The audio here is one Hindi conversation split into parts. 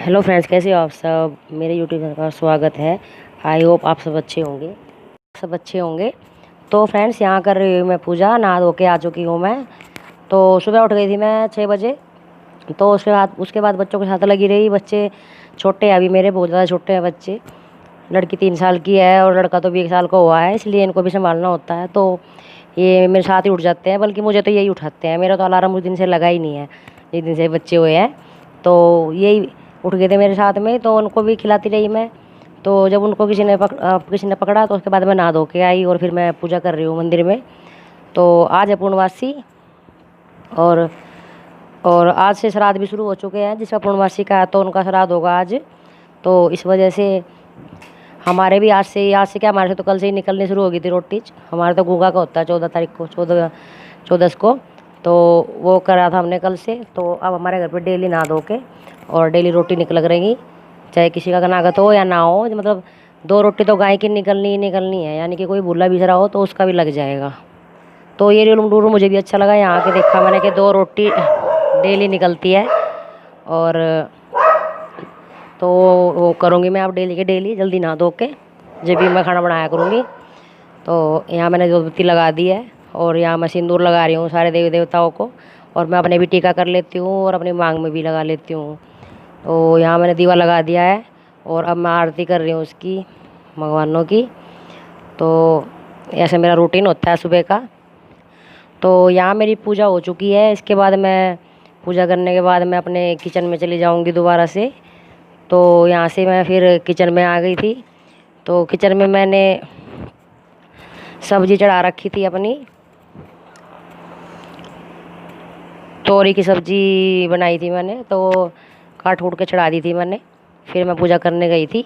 हेलो फ्रेंड्स, कैसे हो आप सब। मेरे यूट्यूब चैनल का स्वागत है। आई होप आप सब अच्छे होंगे। तो फ्रेंड्स, यहाँ कर रही हूँ मैं पूजा। नहा धो के आ चुकी हूँ मैं। तो सुबह उठ गई थी मैं 6 बजे। तो उसके बाद बच्चों के साथ लगी रही। बच्चे छोटे हैं अभी मेरे, बहुत ज़्यादा छोटे हैं बच्चे। लड़की 3 साल की है और लड़का तो भी 1 साल का हुआ है, इसलिए इनको भी संभालना होता है। तो ये मेरे साथ ही उठ जाते हैं, बल्कि मुझे तो यही उठाते हैं। मेरा तो अलार्म उस दिन से लगा ही नहीं है, जिस दिन से बच्चे हुए हैं। तो यही उठ गए थे मेरे साथ में, तो उनको भी खिलाती रही मैं। तो जब उनको किसी ने पकड़ा तो उसके बाद मैं नहा धो के आई और फिर मैं पूजा कर रही हूँ मंदिर में। तो आज है पूर्णवासी। और और आज से श्राद्ध भी शुरू हो चुके हैं। जिसका पूर्णवासी का है तो उनका श्राद्ध होगा आज। तो इस वजह से हमारे भी आज से क्या, हमारे से तो कल से ही निकलनी शुरू हो गई थी रोटी। हमारे तो गुगा का होता है 14 तारीख को, 14 को। तो वो करा था हमने कल से। तो अब हमारे घर पे डेली नहा धो के और डेली रोटी निकल रहेगी, चाहे किसी का अनागत हो या ना हो। मतलब 2 रोटी तो गाय की निकलनी ही निकलनी है, यानी कि कोई भूला बिसरा हो तो उसका भी लग जाएगा। तो ये रूल मुझे भी अच्छा लगा यहाँ के, देखा मैंने कि 2 रोटी डेली निकलती है। और तो वो करूँगी मैं अब डेली के डेली, जल्दी नहा धो के जब भी मैं खाना बनाया करूँगी। तो यहाँ मैंने बत्ती लगा दी है और यहाँ मैं सिंदूर लगा रही हूँ सारे देवी देवताओं को। और मैं अपने भी टीका कर लेती हूँ और अपनी मांग में भी लगा लेती हूँ। तो यहाँ मैंने दीवा लगा दिया है और अब मैं आरती कर रही हूँ उसकी, भगवानों की। तो ऐसे मेरा रूटीन होता है सुबह का। तो यहाँ मेरी पूजा हो चुकी है। इसके बाद मैं पूजा करने के बाद मैं अपने किचन में चली जाऊँगी दोबारा से। तो यहाँ से मैं फिर किचन में आ गई थी। तो किचन में मैंने सब्जी चढ़ा रखी थी अपनी, तोरी की सब्जी बनाई थी मैंने। तो काट कूट के चढ़ा दी थी मैंने। फिर मैं पूजा करने गई थी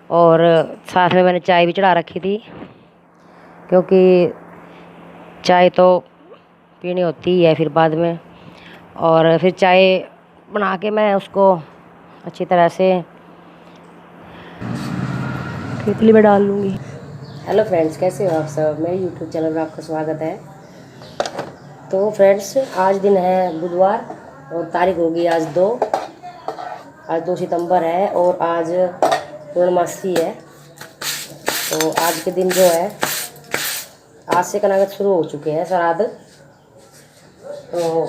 और साथ में मैंने चाय भी चढ़ा रखी थी, क्योंकि चाय तो पीनी होती ही है फिर बाद में। और फिर चाय बना के मैं उसको अच्छी तरह से केतली में डाल लूँगी। हेलो फ्रेंड्स, कैसे हो आप सब। मेरे यूट्यूब चैनल में आपका स्वागत है। तो फ्रेंड्स, आज दिन है बुधवार और तारीख होगी आज 2 सितंबर है और आज पूर्णमासी है। तो आज के दिन जो है, आज से कनागत शुरू हो चुके हैं श्राद्ध। तो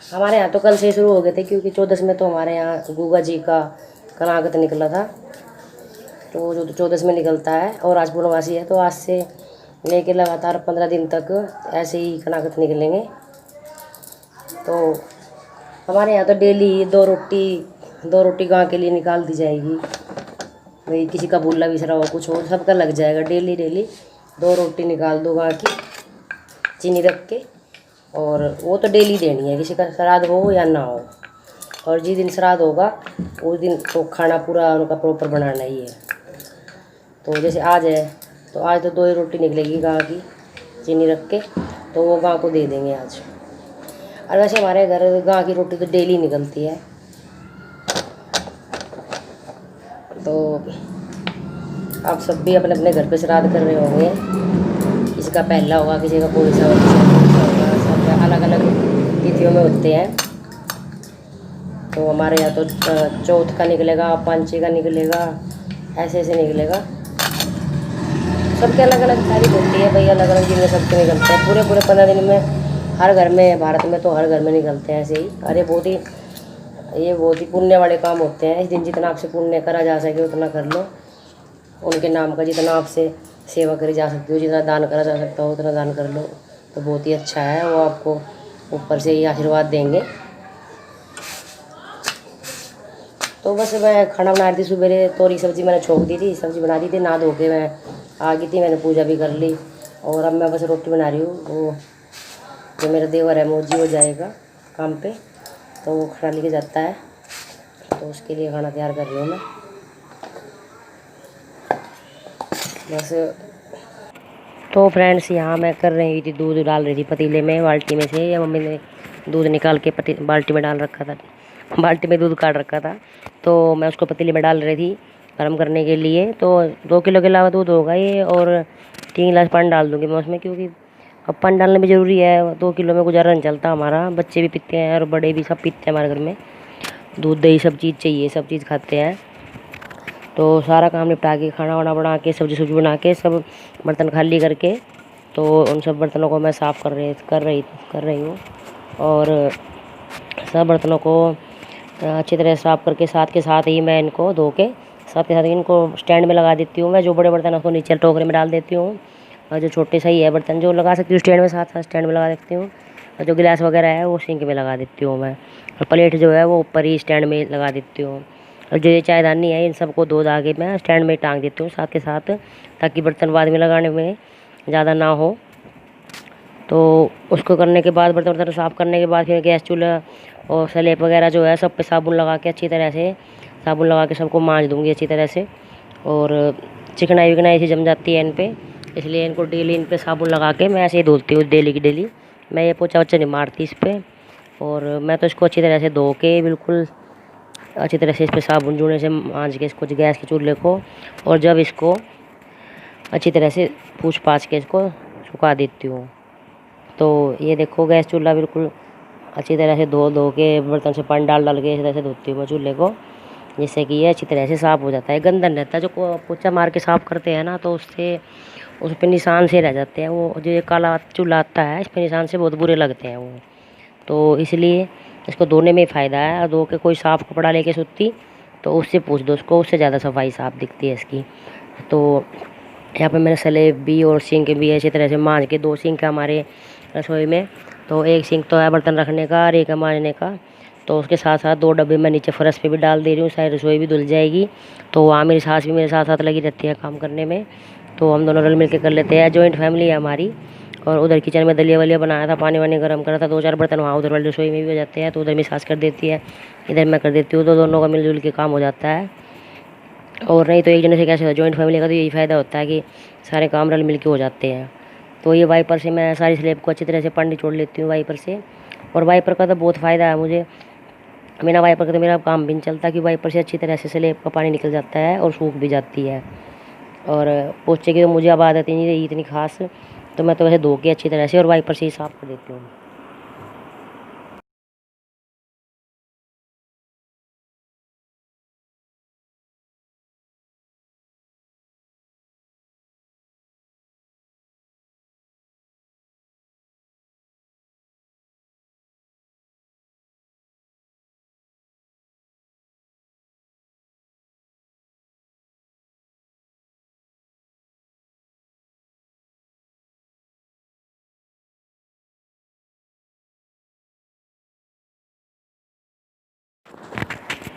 हमारे यहाँ तो कल से शुरू हो गए थे, क्योंकि 14 में तो हमारे यहाँ गुगा जी का कनागत निकला था। तो जो 14 में निकलता है और आज पूर्णमासी है, तो आज से लेके लगातार 15 दिन तक ऐसे ही कनागत निकलेंगे। तो हमारे यहाँ तो डेली 2 रोटी गाँव के लिए निकाल दी जाएगी। भाई किसी का भूला बिसरा हो, कुछ हो, सबका लग जाएगा। डेली 2 रोटी निकाल दो गाँव की, चीनी रख के। और वो तो डेली देनी है, किसी का श्राद्ध हो या ना हो। और जिस दिन श्राद्ध होगा उस दिन तो खाना पूरा उनका प्रॉपर बनाना ही है। तो जैसे आज है, तो आज तो 2 ही रोटी निकलेगी गाँव की, चीनी रख के। तो वो गाँव को दे देंगे आज। और वैसे हमारे घर गाँव की रोटी तो डेली निकलती है। तो आप सब भी अपने अपने घर पे श्राद्ध कर रहे होंगे। किसी का पहला होगा, किसी का कोई सा होगा, सब अलग अलग तिथियों में होते हैं। तो हमारे यहाँ तो चौथ का निकलेगा, पंचमी का निकलेगा, ऐसे ऐसे निकलेगा। सबके अलग अलग तारीख होती है भाई, अलग अलग दिन में सबके निकलते हैं। पूरे 15 दिन में हर घर में, भारत में तो हर घर में निकलते हैं ऐसे ही। अरे ये बहुत ही पुण्य वाले काम होते हैं। इस दिन जितना आपसे पुण्य करा जा सके उतना कर लो। उनके नाम का जितना आपसे सेवा करी जा सकती हो, जितना दान करा जा सकता हो उतना दान कर लो। तो बहुत ही अच्छा है, वो आपको ऊपर से ही आशीर्वाद देंगे। तो बस मैं खाना बना रही थी सुबह, तोरी सब्ज़ी मैंने छोंक दी थी, सब्ज़ी बना दी थी। नहा धो के मैं आ गई थी, मैंने पूजा भी कर ली। और अब मैं बस रोटी बना रही हूँ। वो जो मेरा देवर है मौजी, हो जाएगा काम पे, तो वो खाना लेके जाता है। तो उसके लिए खाना तैयार कर रही हूँ मैं बस। तो फ्रेंड्स, यहाँ मैं कर रही थी, दूध डाल रही थी पतीले में, बाल्टी में से। या मम्मी ने दूध निकाल के बाल्टी में डाल रखा था, बाल्टी में दूध काट रखा था। तो मैं उसको पतीले में डाल रही थी गर्म करने के लिए। तो 2 किलो के अलावा दूध होगा ये, और 3 गिलास पानी डाल दूँगी मैं उसमें, क्योंकि अब पानी डालना भी ज़रूरी है। 2 किलो में गुजारा नहीं चलता हमारा, बच्चे भी पीते हैं और बड़े भी सब पीते हैं हमारे घर में। दूध दही सब चीज़ चाहिए, सब चीज़ खाते हैं। तो सारा काम निपटा के खाना वाना बना के सब्जी सुब्जी बना के सब बर्तन खाली करके तो उन सब बर्तनों को मैं साफ़ कर रही हूँ। और सब बर्तनों को अच्छी तरह साफ़ करके साथ के साथ ही मैं इनको धो के साथ के साथ ही इनको स्टैंड में लगा देती हूँ। मैं जो बड़े बर्तन है उसको नीचे टोकरे में डाल देती हूँ, और जो छोटे सही है बर्तन जो लगा सकती हूँ स्टैंड में, साथ साथ स्टैंड में लगा देती हूँ। और जो गिलास वगैरह है वो सिंक में लगा देती हूँ मैं, और प्लेट जो है वो ऊपर ही स्टैंड में लगा देती हूँ। और जो ये चायदानी है इन सबको धो धा के मैं स्टैंड में टांग देती हूँ साथ के साथ, ताकि बर्तन बाद में लगाने में ज़्यादा ना हो। तो उसको करने के बाद बर्तन वर्तन साफ़ करने के बाद फिर गैस चूल्हा और स्लैब वगैरह जो है सब पे साबुन लगा के अच्छी तरह से साबुन लगा के सबको मांज दूँगी अच्छी तरह से। और चिकनाई विकनाई से जम जाती है इन पे, इसलिए इनको डेली इन पे साबुन लगा के मैं ऐसे ही धुलती हूँ डेली की डेली। मैं ये पोछा वोछा नहीं मारती इस पर। और मैं तो इसको अच्छी तरह से धो के बिल्कुल अच्छी तरह से इस पर साबुन जूने से मांज के इसको गैस के चूल्हे को, और जब इसको अच्छी तरह से पूछ पाछ के इसको सुखा देती हूँ। तो ये देखो गैस चूल्हा बिल्कुल अच्छी तरह से धो के बर्तन से पानी डाल के इस तरह से धोती हूँ मैं चूल्हे को, जिससे कि ये अच्छी तरह से साफ़ हो जाता है, गंदा नहीं रहता। जो पोछा मार के साफ़ करते हैं ना तो उससे उस पर निशान से रह जाते हैं, वो जो ये काला चूल्हा आता है इस पर निशान से बहुत बुरे लगते हैं वो। तो इसलिए इसको धोने में फ़ायदा है। और धो के कोई साफ़ कपड़ा लेके सूती तो उससे पूछ दो उसको, उससे ज़्यादा सफाई साफ़ दिखती है इसकी। तो यहाँ पे मैंने स्लैब भी और सिंक भी अच्छी तरह से मांज के, 2 सिंक है हमारे रसोई में, तो एक सिंक तो है बर्तन रखने का और एक है मांजने का। तो उसके साथ साथ 2 डब्बे मैं नीचे फर्श पे भी डाल दे रही हूँ, सारी रसोई भी धुल जाएगी। तो वहाँ मेरी सास भी मेरे साथ साथ लगी रहती है काम करने में, तो हम दोनों रल मिल के कर लेते हैं। जॉइंट फैमिली है हमारी। और उधर किचन में दलिया वलिया बनाया था, पानी वानी गर्म करा था, 2-4 बर्तन वहाँ उधर वाली रसोई में भी हो जाते हैं। तो उधर मेरी सास कर देती है, इधर मैं कर देती हूँ, तो दोनों का मिलजुल के काम हो जाता है। और नहीं तो एक जने से कैसे होता, जॉइंट फैमिली का तो यही फ़ायदा होता है कि सारे काम रल मिल के हो जाते हैं। तो ये वाइपर से मैं सारी स्लैब को अच्छी तरह से पानी छोड़ लेती हूँ वाइपर से। और वाइपर का तो बहुत फ़ायदा है मुझे, बिना वाइपर का तो मेरा काम भी नहीं चलता, कि वाइपर से अच्छी तरह से स्लैब का पानी निकल जाता है और सूख भी जाती है। और पोछे की तो मुझे अब आदत ही नहीं रही इतनी खास, तो मैं तो वैसे धो के अच्छी तरह से और वाइपर से ही साफ़ कर देती हूँ।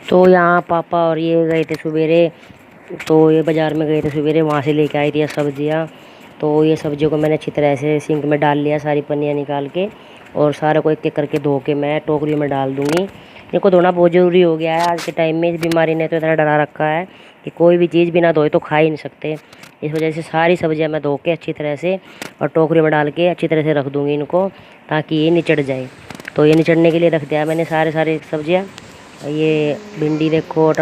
तो यहाँ पापा और ये गए थे सवेरे, तो ये बाज़ार में गए थे सवेरे, वहाँ से लेके आई थी सब्जियाँ। तो ये सब्जियों को मैंने अच्छी तरह से सिंक में डाल लिया, सारी पन्नियाँ निकाल के, और सारे को एक एक करके धो के मैं टोकरियों में डाल दूँगी। इनको धोना बहुत ज़रूरी हो गया है आज के टाइम में। इस बीमारी ने तो इतना डरा रखा है कि कोई भी चीज़ बिना धोए तो खा ही नहीं सकते। इस वजह से सारी सब्जियाँ मैं धो के अच्छी तरह से और टोकरी में डाल के अच्छी तरह से रख दूँगी इनको, ताकि ये निचड़ जाए। तो ये निचड़ने के लिए रख दिया मैंने सारे सब्जियाँ। ये भिंडी देखो,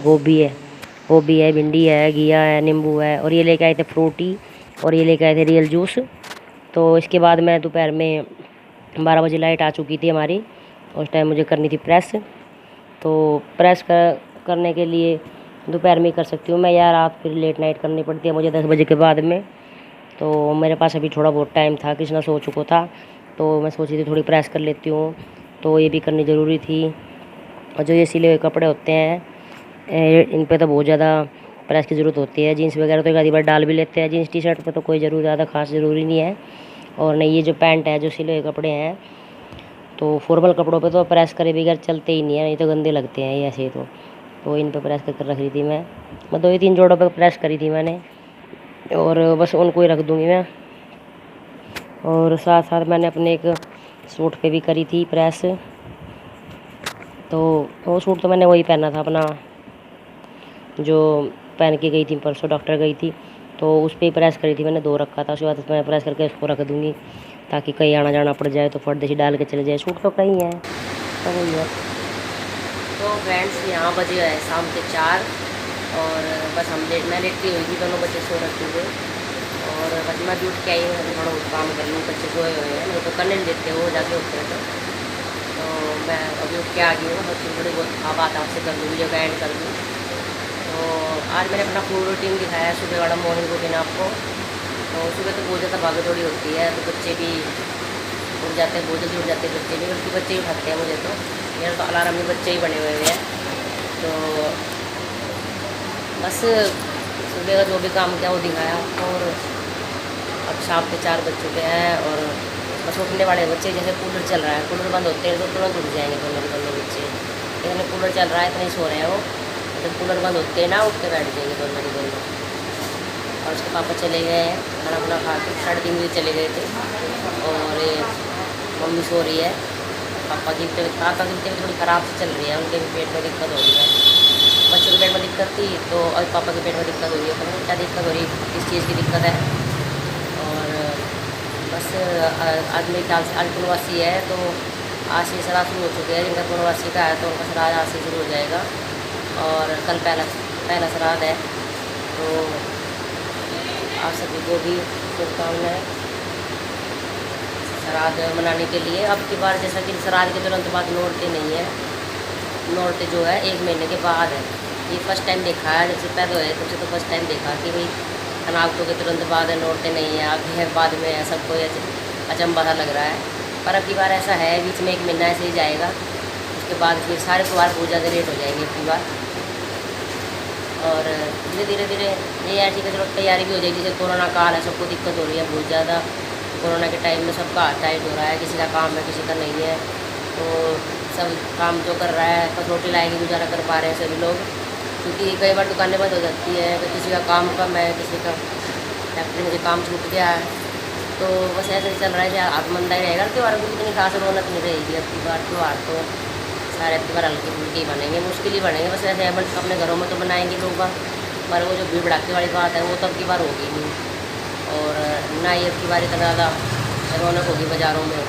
गोभी है, भिंडी है, घिया है, नींबू है, और ये लेके आए थे फ्रूटी, और ये लेके आए थे रियल जूस। तो इसके बाद मैं दोपहर में 12 बजे लाइट आ चुकी थी हमारी, उस टाइम मुझे करनी थी प्रेस। तो करने के लिए दोपहर में कर सकती हूँ मैं, या रात फिर लेट नाइट करनी पड़ती है मुझे 10 बजे के बाद में। तो मेरे पास अभी थोड़ा बहुत टाइम था, कृष्णा सो चुका था, तो मैं सोची थी थोड़ी प्रेस कर लेती हूँ, तो ये भी करनी ज़रूरी थी। और जो ये सिले हुए कपड़े होते हैं इन पे तो बहुत ज़्यादा प्रेस की ज़रूरत होती है। जीन्स वगैरह तो एक आधी बार डाल भी लेते हैं, जीन्स टी शर्ट पे तो कोई ज़्यादा खास ज़रूरी नहीं है। और नहीं, ये जो पैंट है, जो सिले हुए कपड़े हैं, तो फॉर्मल कपड़ों पे तो प्रेस करे बगैर चलते ही नहीं है, नहीं तो गंदे लगते हैं ये ऐसे। तो इन पे प्रेस कर रख रही थी मैं 2 3 जोड़ों पे प्रेस करी थी मैंने, और बस उनको ही रख दूँगी मैं। और साथ साथ मैंने अपने एक सूट पे भी करी थी प्रेस। तो वो सूट तो मैंने वही पहना था अपना, जो पहन के गई थी परसों डॉक्टर गई थी, तो उस पर ही प्रेस करी थी मैंने, धो रखा था। उसके बाद मैं प्रेस करके उसको रख दूँगी, ताकि कहीं आना जाना पड़ जाए तो फट डाल के चले जाए। सूट तो कहीं है तो वही है। तो फ्रेंड्स यहाँ बजे है शाम के 4, और बस मैं लेटती हुई थी, दोनों बच्चे सो रखे थे, और बस मैं भी उठ के आई हूँ, थोड़ा बहुत काम कर लूँ, बच्चे सोए हुए हैं, नहीं तो करने नहीं देते वो जाके उठते हैं। तो मैं अभी उठ के आ गई हूँ, बस थोड़ी बहुत बात आपसे कर दूँ, वीडियो का एंड कर दूँ। तो आज मैंने अपना फूड रूटीन दिखाया है, सुबह वाला मॉर्निंग रूटीन आपको। तो सुबह तो बहुत ज़्यादा भागा दौड़ी होती है, तो बच्चे भी उठ जाते हैं, बहुत जल्दी उठ जाते हैं बच्चे भी, बल्कि बच्चे ही उठाते हैं मुझे। तो मेरा तो अलार्म भी बच्चे ही बने हुए हैं। तो बस सुबह का जो भी काम किया वो दिखाया आपको। और अब शाम के 4 बज चुके हैं और बस उठने वाले बच्चे, जैसे कूलर चल रहा है, कूलर बंद होते हैं तो तुरंत उठ जाएंगे दोनों बच्चे। इतने कूलर चल रहा है, इतने सो रहे हैं वो। जब कूलर बंद होते हैं ना, उठ के बैठ जाएंगे दोनों। और उसके पापा चले गए हैं खाना खुना खा के, 3:30 बजे चले गए थे। और ये मम्मी सो रही है। पापा की पापा की तबीयत थोड़ी ख़राब से चल रही है, उनके भी पेट में दिक्कत हो रही है। बच्चों के पेट में दिक्कत थी तो और पापा के पेट में दिक्कत हो रही है, पता नहीं क्या दिक्कत हो रही है, किस चीज़ की दिक्कत है। और बस आज मेरे ख्याल से आज पूर्णवासी है, तो आज से श्राद्ध शुरू हो चुके हैं। जिनका पूर्णवासी का है तो उनका श्राद्ध आज से शुरू हो जाएगा। और कल पहला श्राद्ध है। तो आप सभी को भी शुभकामनाएँ श्राद्ध मनाने के लिए। अब की बार जैसा कि श्राद्ध के तुरंत बाद नौरते नहीं है, नौरते जो है 1 महीने के बाद है। ये फर्स्ट टाइम देखा है, जब से पैदा हुए तब से तो फर्स्ट टाइम देखा कि भाई अनागतों के तुरंत बाद है, नौरते नहीं है, आगे है बाद में है। सबको अचंभा सा लग रहा है, पर अब की बार ऐसा है, बीच में 1 महीना ऐसे ही जाएगा। उसके बाद फिर सारे त्यौहार बहुत ज़्यादा लेट हो जाएंगे अब की बार। और धीरे धीरे ये है, ठीक है चलो तैयारी भी हो जाएगी। जैसे कोरोना काल है, सबको दिक्कत हो रही है बहुत ज़्यादा। कोरोना के टाइम में सबका हाथ टाइट हो रहा है, किसी का काम है किसी का नहीं है। तो सब काम जो कर रहा है कसौटी लाएंगे गुजारा कर पा रहे हैं सभी लोग, क्योंकि कई बार दुकानें बंद हो जाती है, तो किसी का काम कम है, किसी का फैक्ट्री में काम छूट गया है। तो बस ऐसे ही चल रहा है, आप मंदा ही रहेगा। त्यौहार की इतनी खास रौनक नहीं रहेगी अब की बार। त्यौहार तो सारे त्यौहार हल्के फुल्के ही बनेंगे, मुश्किल ही बनेंगे। बस ऐसे बट अपने घरों में तो बनाएंगे लोग, पर वो जो भीड़ भड़ाके वाली बात है वो तो अब की बार होगी नहीं। और ना ही अब की बार इतना ज़्यादा रौनक होगी बाज़ारों में।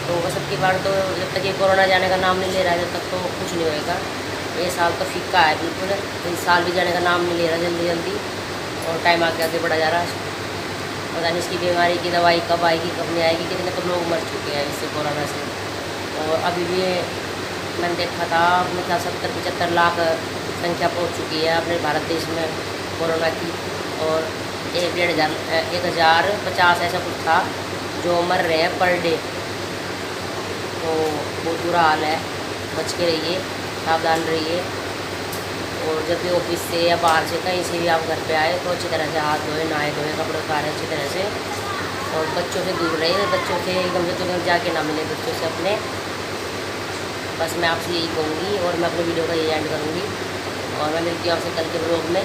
तो बस अब की बार तो जब तक ये कोरोना जाने का नाम नहीं ले रहा है, जब तक तो कुछ नहीं होएगा। ये साल तो फीका है बिल्कुल, इस साल भी जाने का नाम नहीं ले रहा जल्दी जल्दी। और टाइम आगे बढ़ा जा रहा है। पता नहीं इसकी बीमारी की दवाई कब आएगी कब नहीं आएगी। कितने तो लोग मर चुके हैं इससे, कोरोना से। और अभी भी मैंने देखा था अपने ख्याल 70-75 लाख संख्या पहुंच चुकी है अपने भारत देश में कोरोना की। और 1,050 ऐसा कुछ था जो मर रहे हैं पर डे। तो बहुत बुरा हाल है, बच के रहिए, सावधान रहिए। और जब भी ऑफिस से या बाहर से कहीं से भी आप घर पे आए तो अच्छी तरह से हाथ धोए, नहाए धोए, कपड़े उतारें अच्छी तरह से। और बच्चों से दूर रहिए, बच्चों से एकदम से तुरंत जाके ना मिले बच्चों से अपने। बस मैं आपसे यही कहूँगी और मैं अपने वीडियो का यही एंड करूँगी। और मैं मिलती हूँ आपसे कल के ब्लॉग में।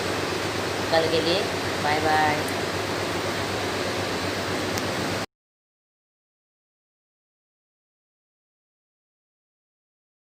कल के लिए बाय बाय।